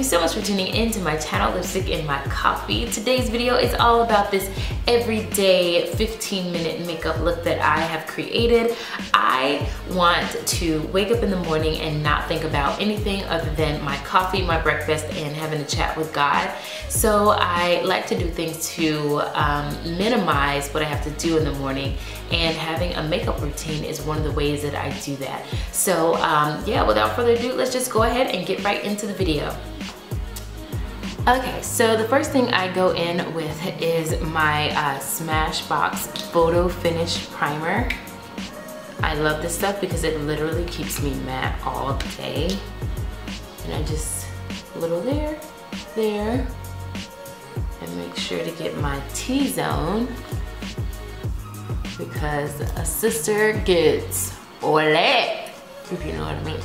you so much for tuning in to my channel, Lipstick and My Coffee. Today's video is all about this everyday 15-minute makeup look that I have created. I want to wake up in the morning and not think about anything other than my coffee, my breakfast, and having a chat with God. So I like to do things to minimize what I have to do in the morning, and having a makeup routine is one of the ways that I do that. So yeah, without further ado, let's just go ahead and get right into the video. Okay, so the first thing I go in with is my Smashbox Photo Finish Primer. I love this stuff because it literally keeps me matte all day. And I just, a little there, and make sure to get my T-zone, because a sister gets ole, if you know what I mean.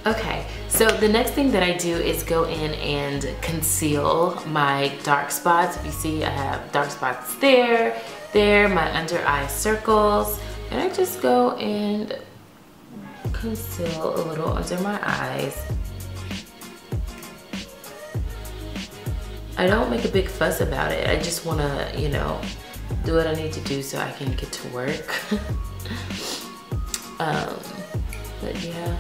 Okay, so the next thing that I do is go in and conceal my dark spots. If you see, I have dark spots there, my under eye circles, and I just go and conceal a little under my eyes. I don't make a big fuss about it. I just wanna, you know, do what I need to do so I can get to work. But yeah.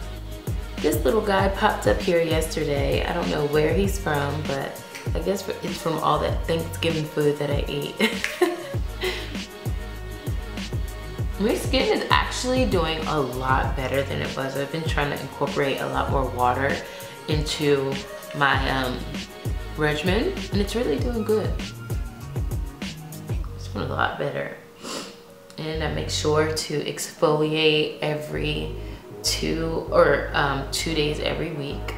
This little guy popped up here yesterday. I don't know where he's from, but I guess it's from all that Thanksgiving food that I ate. My skin is actually doing a lot better than it was. I've been trying to incorporate a lot more water into my regimen, and it's really doing good. It's doing a lot better. And I make sure to exfoliate every 2 days every week,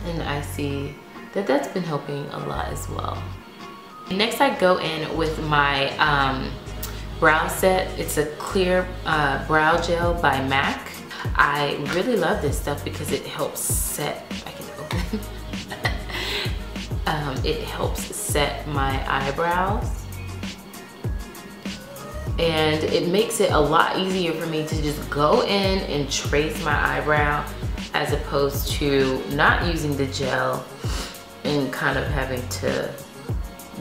and I see that that's been helping a lot as well. Next, I go in with my brow set. It's a clear brow gel by MAC. I really love this stuff because it helps set, I can open it helps set my eyebrows. And it makes it a lot easier for me to just go in and trace my eyebrow, as opposed to not using the gel and kind of having to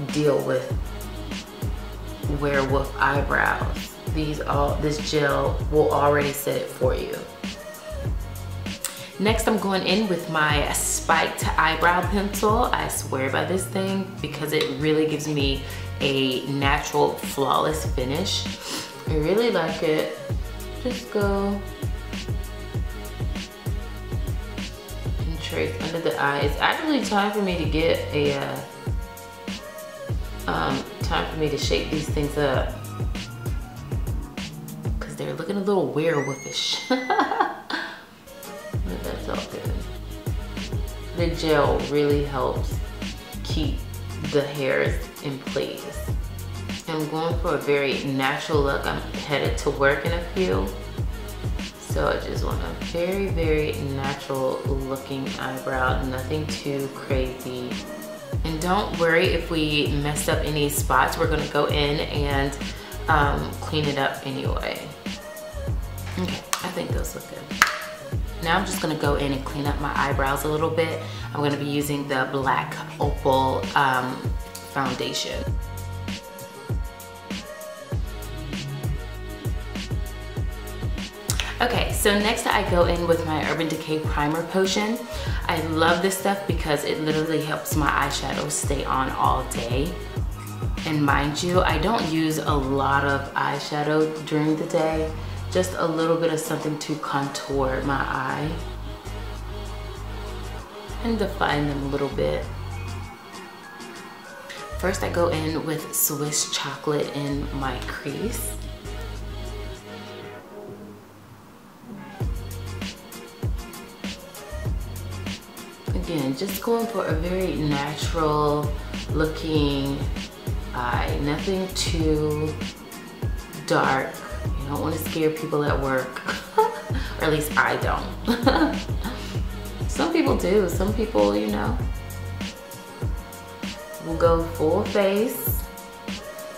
deal with werewolf eyebrows. This gel will already set it for you. Next, I'm going in with my spiked eyebrow pencil. I swear by this thing because it really gives me a natural, flawless finish. I really like it. Just go and trace under the eye. It's actually time for me to get a time for me to shape these things up because they're looking a little werewolfish. But that's all good. The gel really helps keep the hairs in place. I'm going for a very natural look. I'm headed to work in a few, so I just want a very, very natural looking eyebrow, nothing too crazy. And don't worry if we messed up any spots. We're gonna go in and clean it up anyway. Okay, I think those look good. Now I'm just gonna go in and clean up my eyebrows a little bit. I'm gonna be using the black Opal foundation. Okay, so next I go in with my Urban Decay Primer Potion. I love this stuff because it literally helps my eyeshadow stay on all day. And mind you, I don't use a lot of eyeshadow during the day. Just a little bit of something to contour my eye and define them a little bit. First, I go in with Swiss chocolate in my crease. Again, just going for a very natural looking eye, nothing too dark. You don't want to scare people at work, or at least I don't. Some people do. Some people, you know, will go full face.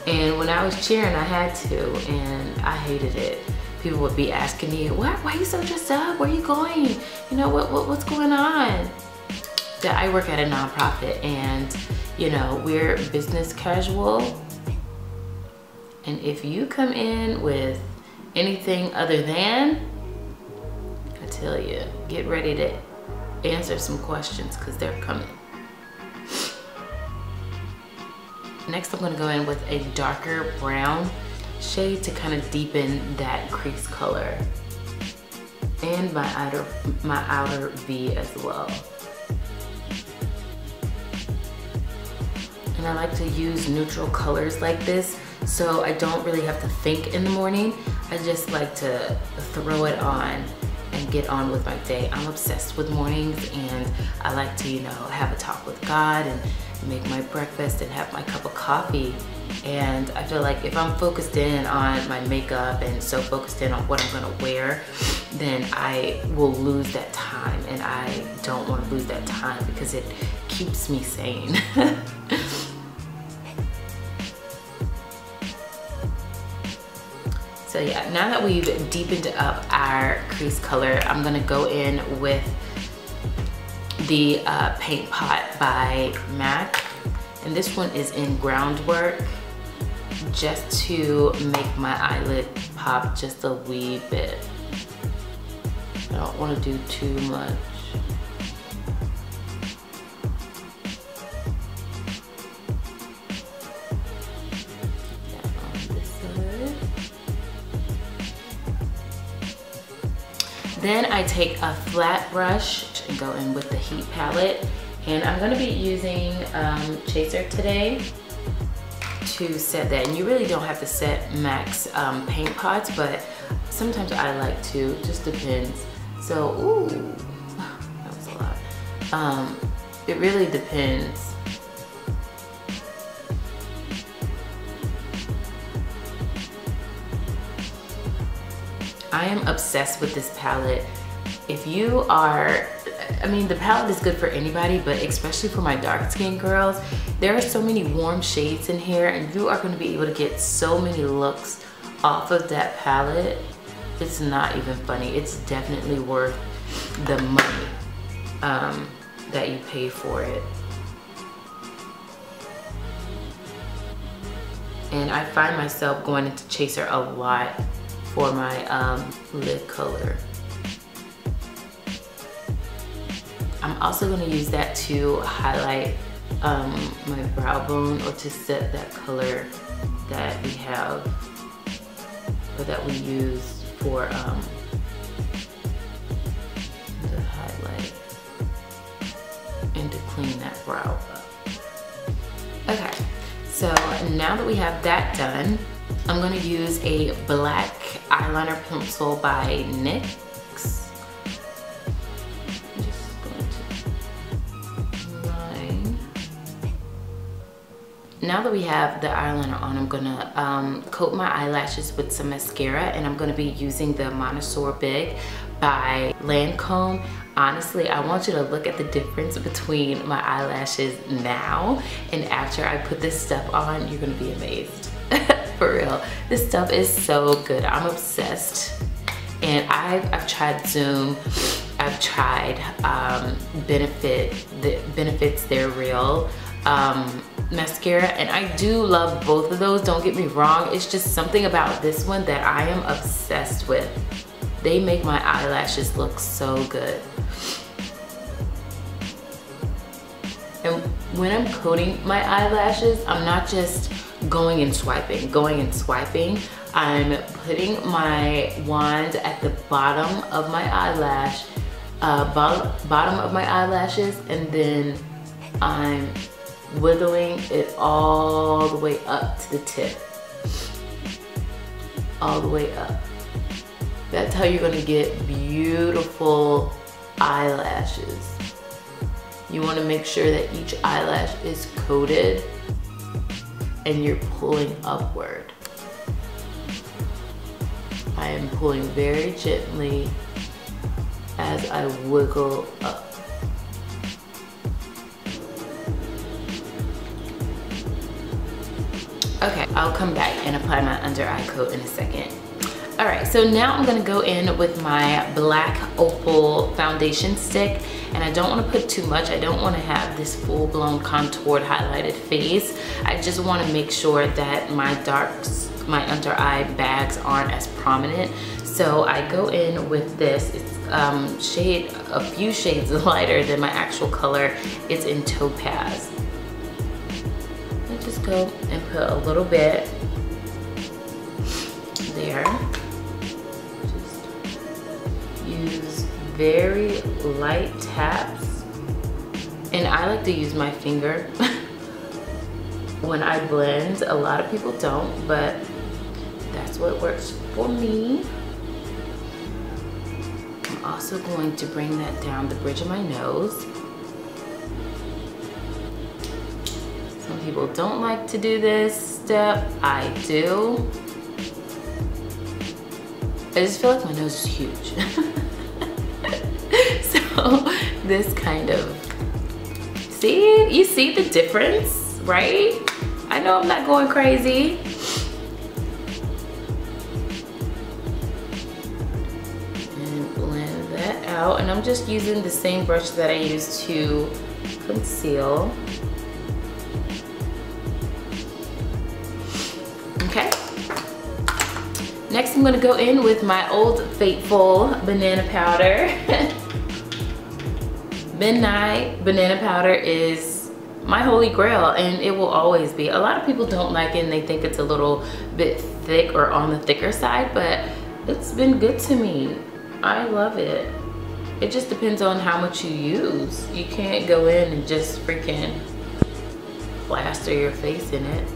And when I was cheering, I had to, and I hated it. people would be asking me, why are you so dressed up? Where are you going? You know, what's going on? That I work at a nonprofit, and you know, we're business casual. And if you come in with anything other than, I tell you, get ready to answer some questions, because they're coming. Next, I'm gonna go in with a darker brown shade to kind of deepen that crease color, and my outer V as well. And I like to use neutral colors like this, so I don't really have to think in the morning. I just like to throw it on and get on with my day. I'm obsessed with mornings, and I like to, you know, have a talk with God and make my breakfast and have my cup of coffee. And I feel like if I'm focused in on my makeup and so focused in on what I'm gonna wear, then I will lose that time, and I don't want to lose that time because it keeps me sane. So yeah, now that we've deepened up our crease color, I'm gonna go in with the Paint Pot by MAC. And this one is in Groundwork, just to make my eyelid pop just a wee bit. I don't wanna do too much. Then I take a flat brush and go in with the Heat palette, and I'm gonna be using Chaser today to set that. And you really don't have to set MAC's paint pots, but sometimes I like to, just depends. So, ooh, that was a lot. It really depends. I am obsessed with this palette. If you are, I mean, the palette is good for anybody, but especially for my dark skinned girls. There are so many warm shades in here, and you are going to be able to get so many looks off of that palette. It's not even funny. It's definitely worth the money that you pay for it. And I find myself going into Chaser a lot for my lid color. I'm also going to use that to highlight my brow bone, or to set that color that we have, or that we use for the highlight, and to clean that brow up. Okay, so now that we have that done, I'm going to use a black eyeliner pencil by NYX. I'm just going to line. Now that we have the eyeliner on, I'm going to coat my eyelashes with some mascara, and I'm going to be using the Monsieur Big by Lancome. Honestly, I want you to look at the difference between my eyelashes now and after I put this stuff on. You're going to be amazed. For real, this stuff is so good. I'm obsessed. And I've tried Zoom, I've tried Benefits They're Real mascara, and I do love both of those, don't get me wrong. It's just something about this one that I am obsessed with. They make my eyelashes look so good. And when I'm coating my eyelashes, I'm not just going and swiping. I'm putting my wand at the bottom of my eyelash, bottom of my eyelashes, and then I'm wiggling it all the way up to the tip. All the way up. That's how you're gonna get beautiful eyelashes. You wanna make sure that each eyelash is coated and you're pulling upward. I am pulling very gently as I wiggle up. Okay, I'll come back and apply my under eye coat in a second. All right, so now I'm gonna go in with my black Opal foundation stick, and I don't wanna put too much. I don't wanna have this full-blown contoured highlighted face. I just wanna make sure that my darks, my under eye bags aren't as prominent. So I go in with this. It's a few shades lighter than my actual color. It's in Topaz. I just go and put a little bit there. Use very light taps, and I like to use my finger when I blend. A lot of people don't, but that's what works for me. I'm also going to bring that down the bridge of my nose. Some people don't like to do this step. I do. I just feel like my nose is huge. So this kind of, you see the difference, right? I know I'm not going crazy. And blend that out. And I'm just using the same brush that I used to conceal. Okay. Next, I'm gonna go in with my old faithful banana powder. Midnight banana powder is my holy grail, and it will always be. A lot of people don't like it and they think it's a little bit thick or on the thicker side, but it's been good to me. I love it. It just depends on how much you use. You can't go in and just freaking plaster your face in it.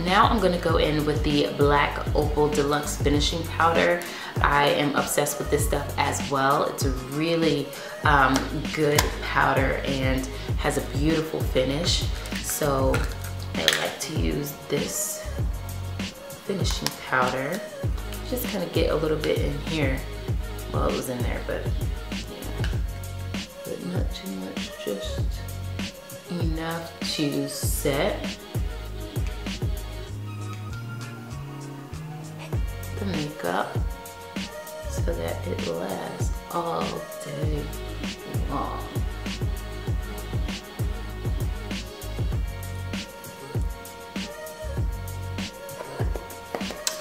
Now I'm gonna go in with the black Opal Deluxe finishing powder. I am obsessed with this stuff as well. It's a really good powder and has a beautiful finish. So I like to use this finishing powder. Just kind of get a little bit in here. Well, it was in there, but yeah. But not too much, just enough to set the makeup so that it lasts all day long.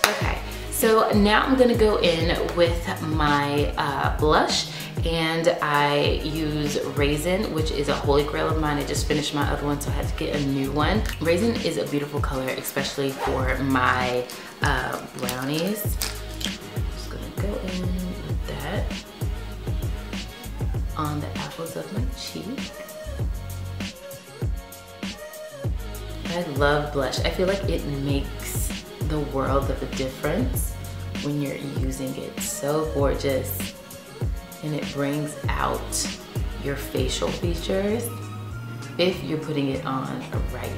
Okay, so now I'm gonna go in with my blush, and I use Raizin, which is a holy grail of mine. I just finished my other one, so I had to get a new one. Raizin is a beautiful color, especially for my brownies. Just gonna go in with that on the apples of my cheek. I love blush. I feel like it makes the world of a difference when you're using it. It's so gorgeous, and it brings out your facial features if you're putting it on right.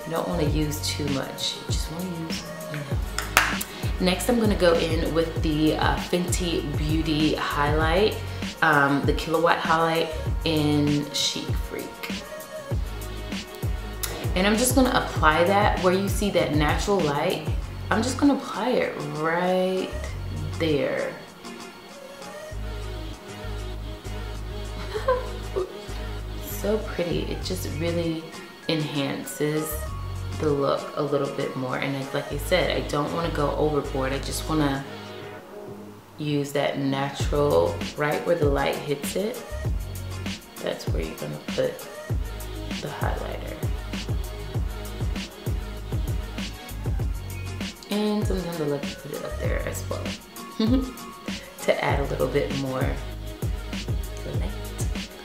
You don't want to use too much. You just want to use enough. Next, I'm going to go in with the Fenty Beauty highlight, the Killawatt highlight in Chic Phreak. And I'm just going to apply that where you see that natural light. I'm just going to apply it right there. So pretty. It just really enhances the look a little bit more. And like I said, I don't want to go overboard. I just want to use that natural, right where the light hits it. That's where you're going to put the highlighter. And sometimes I like to put it up there as well to add a little bit more light,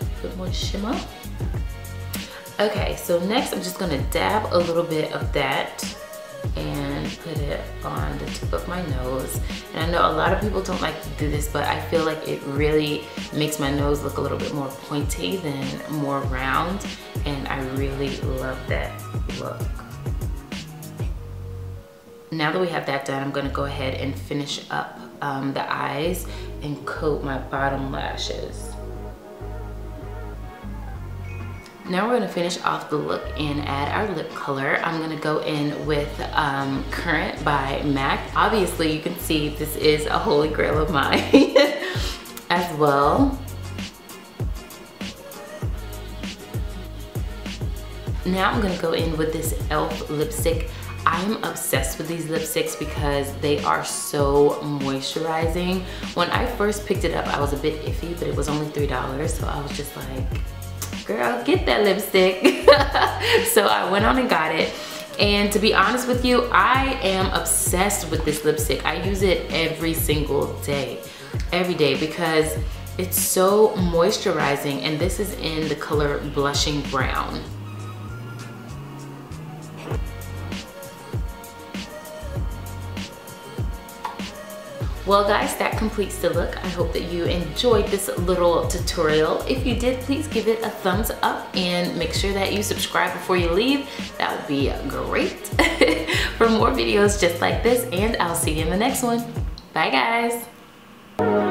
a bit more shimmer. Okay, so next I'm just gonna dab a little bit of that and put it on the tip of my nose. And I know a lot of people don't like to do this, but I feel like it really makes my nose look a little bit more pointy than more round, and I really love that look. Now that we have that done, I'm gonna go ahead and finish up the eyes and coat my bottom lashes. Now we're gonna finish off the look and add our lip color. I'm gonna go in with Currant by MAC. Obviously, you can see this is a holy grail of mine as well. Now I'm gonna go in with this E.L.F lipstick. I'm obsessed with these lipsticks because they are so moisturizing. When I first picked it up, I was a bit iffy, but it was only $3, so I was just like, girl, get that lipstick. So I went on and got it. And to be honest with you, I am obsessed with this lipstick. I use it every single day, because it's so moisturizing. And this is in the color Blushing Brown. Well guys, that completes the look. I hope that you enjoyed this little tutorial. If you did, please give it a thumbs up and make sure that you subscribe before you leave. That would be great. For more videos just like this, and I'll see you in the next one. Bye guys.